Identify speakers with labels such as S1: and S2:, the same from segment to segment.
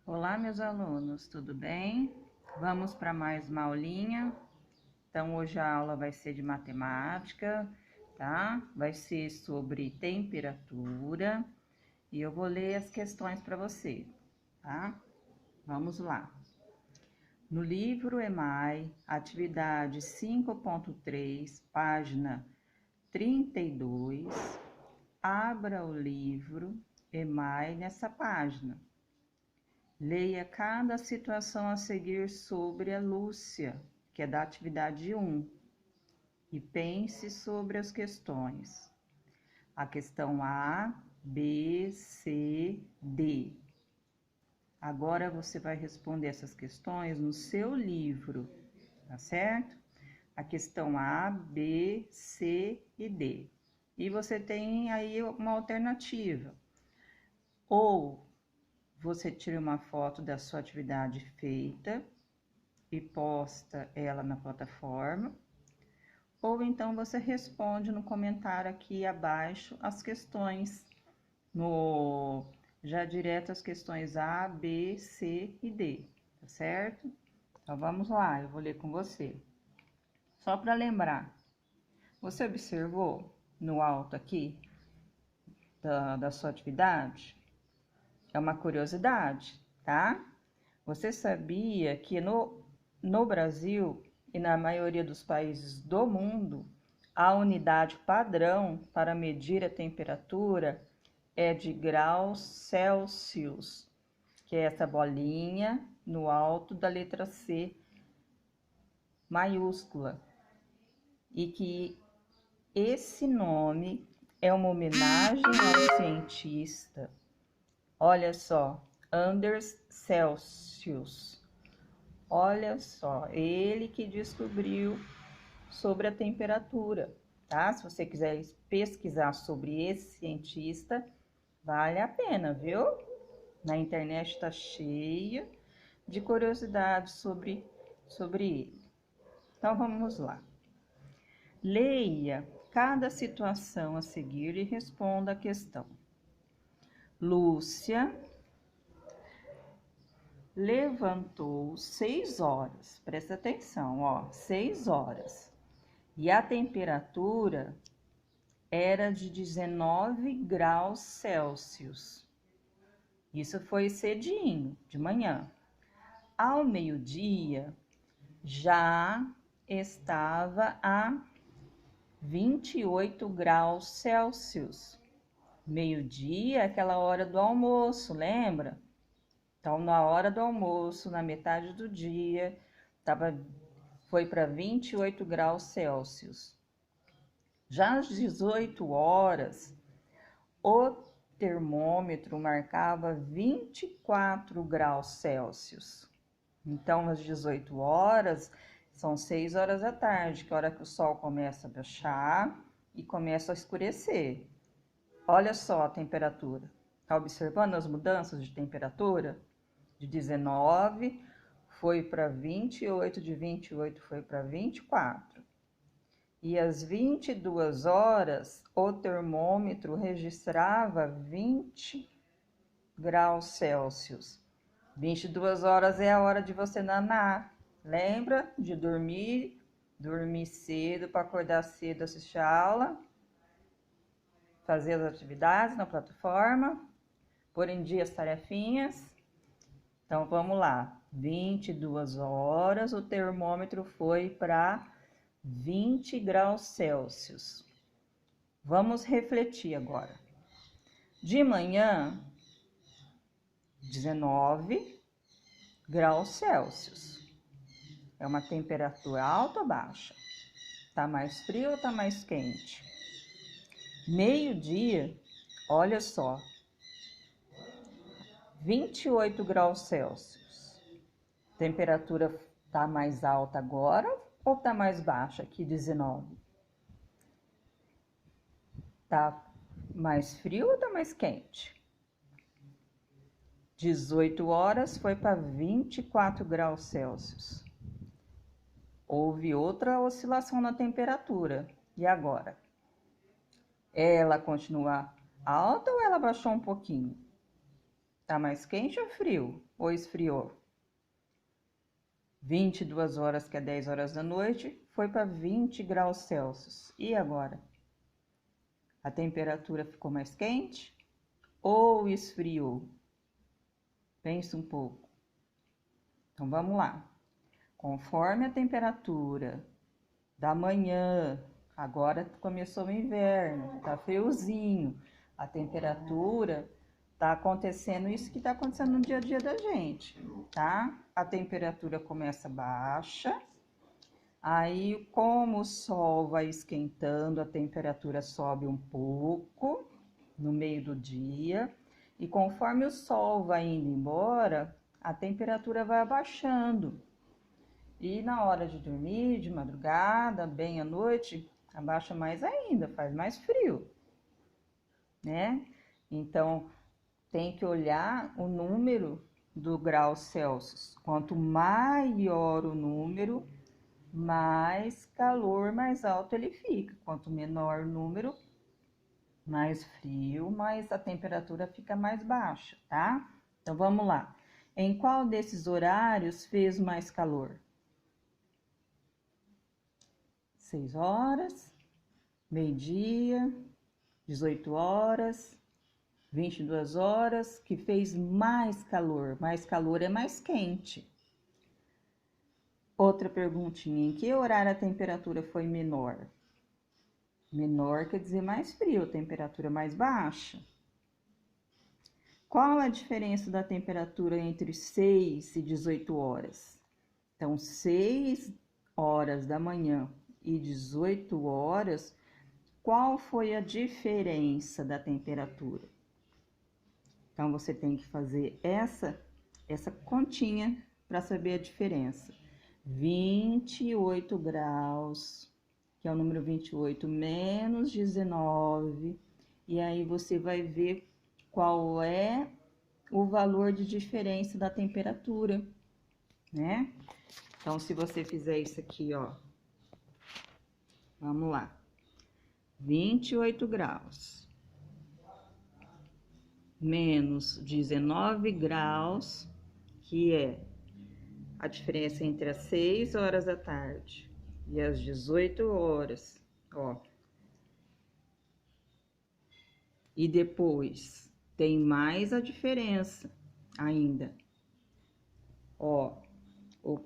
S1: Olá, meus alunos, tudo bem? Vamos para mais uma aulinha. Então, hoje a aula vai ser de matemática, tá? Vai ser sobre temperatura e eu vou ler as questões para você, tá? Vamos lá. No livro EMAI, atividade 5.3, página 32, abra o livro EMAI nessa página. Leia cada situação a seguir sobre a Lúcia, que é da atividade 1, e pense sobre as questões. A questão A, B, C, D. Agora você vai responder essas questões no seu livro, tá certo? A questão A, B, C e D. E você tem aí uma alternativa. Ou você tira uma foto da sua atividade feita e posta ela na plataforma, ou então você responde no comentário aqui abaixo as questões, já direto as questões A, B, C e D, tá certo? Então vamos lá, eu vou ler com você. Só para lembrar, você observou no alto aqui da sua atividade? É uma curiosidade, tá? Você sabia que no Brasil e na maioria dos países do mundo, a unidade padrão para medir a temperatura é de graus Celsius, que é essa bolinha no alto da letra C maiúscula, e que esse nome é uma homenagem ao cientista. Olha só, Anders Celsius. Olha só, ele que descobriu sobre a temperatura, tá? Se você quiser pesquisar sobre esse cientista, vale a pena, viu? Na internet está cheia de curiosidades sobre ele. Então vamos lá. Leia cada situação a seguir e responda a questão. Lúcia levantou 6 horas, presta atenção, ó, 6 horas, e a temperatura era de 19 graus Celsius. Isso foi cedinho, de manhã. Ao meio-dia, já estava a 28 graus Celsius. Meio-dia é aquela hora do almoço, lembra? Então, na hora do almoço, na metade do dia, foi para 28 graus Celsius. Já às 18 horas, o termômetro marcava 24 graus Celsius. Então, às 18 horas, são 6 horas da tarde, que é a hora que o sol começa a baixar e começa a escurecer. Olha só a temperatura. Está observando as mudanças de temperatura? De 19 foi para 28, de 28 foi para 24. E às 22 horas, o termômetro registrava 20 graus Celsius. 22 horas é a hora de você nanar. Lembra de dormir cedo para acordar cedo, assistir a aula, fazer as atividades na plataforma, pôr em dia as tarefinhas. Então, vamos lá, 22 horas, o termômetro foi para 20 graus Celsius. Vamos refletir agora. De manhã, 19 graus Celsius. É uma temperatura alta ou baixa? Tá mais frio ou tá mais quente? Meio-dia, olha só, 28 graus Celsius. Temperatura tá mais alta agora ou tá mais baixa aqui, 19? Tá mais frio ou tá mais quente? 18 horas foi para 24 graus Celsius. Houve outra oscilação na temperatura. E agora? Ela continua alta ou ela baixou um pouquinho? Tá mais quente ou frio? Ou esfriou? 22 horas, que é 10 horas da noite, foi para 20 graus Celsius. E agora? A temperatura ficou mais quente ou esfriou? Pensa um pouco. Então vamos lá. Conforme a temperatura da manhã, agora começou o inverno, tá friozinho, a temperatura tá acontecendo isso que tá acontecendo no dia a dia da gente, tá? A temperatura começa baixa, aí como o sol vai esquentando, a temperatura sobe um pouco no meio do dia, e conforme o sol vai indo embora, a temperatura vai abaixando. E na hora de dormir, de madrugada, bem à noite, abaixa mais ainda, faz mais frio, né? Então, tem que olhar o número do grau Celsius. Quanto maior o número, mais calor, mais alto ele fica. Quanto menor o número, mais frio, mais a temperatura fica mais baixa, tá? Então, vamos lá. Em qual desses horários fez mais calor? 6 horas, meio-dia, 18 horas, 22 horas, que fez mais calor. Mais calor é mais quente. Outra perguntinha, em que horário a temperatura foi menor? Menor quer dizer mais frio, a temperatura mais baixa. Qual a diferença da temperatura entre 6 e 18 horas? Então, 6 horas da manhã e 18 horas, qual foi a diferença da temperatura? Então, você tem que fazer essa continha para saber a diferença. 28 graus, que é o número 28, menos 19, e aí você vai ver qual é o valor de diferença da temperatura, né? Então, se você fizer isso aqui, ó, vamos lá. 28 graus menos 19 graus, que é a diferença entre as 6 horas da tarde e as 18 horas, ó. E depois tem mais a diferença ainda, ó.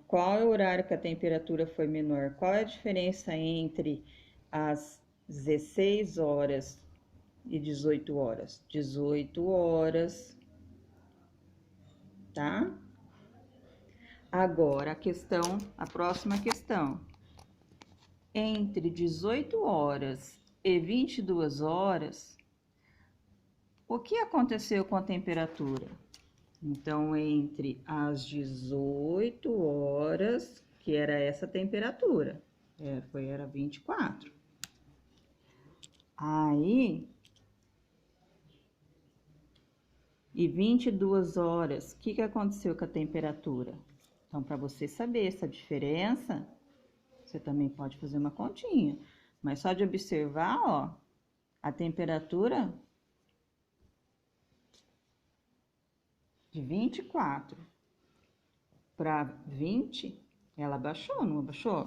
S1: Qual é o horário que a temperatura foi menor? Qual é a diferença entre as 16 horas e 18 horas? 18 horas, tá? Agora a próxima questão. Entre 18 horas e 22 horas, o que aconteceu com a temperatura? Então, entre as 18 horas, que era essa temperatura, era 24. Aí, e 22 horas, o que aconteceu com a temperatura? Então, para você saber essa diferença, você também pode fazer uma continha. Mas só de observar, ó, a temperatura de 24 para 20, ela baixou, não abaixou?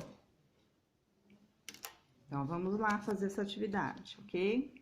S1: Então, vamos lá fazer essa atividade, ok?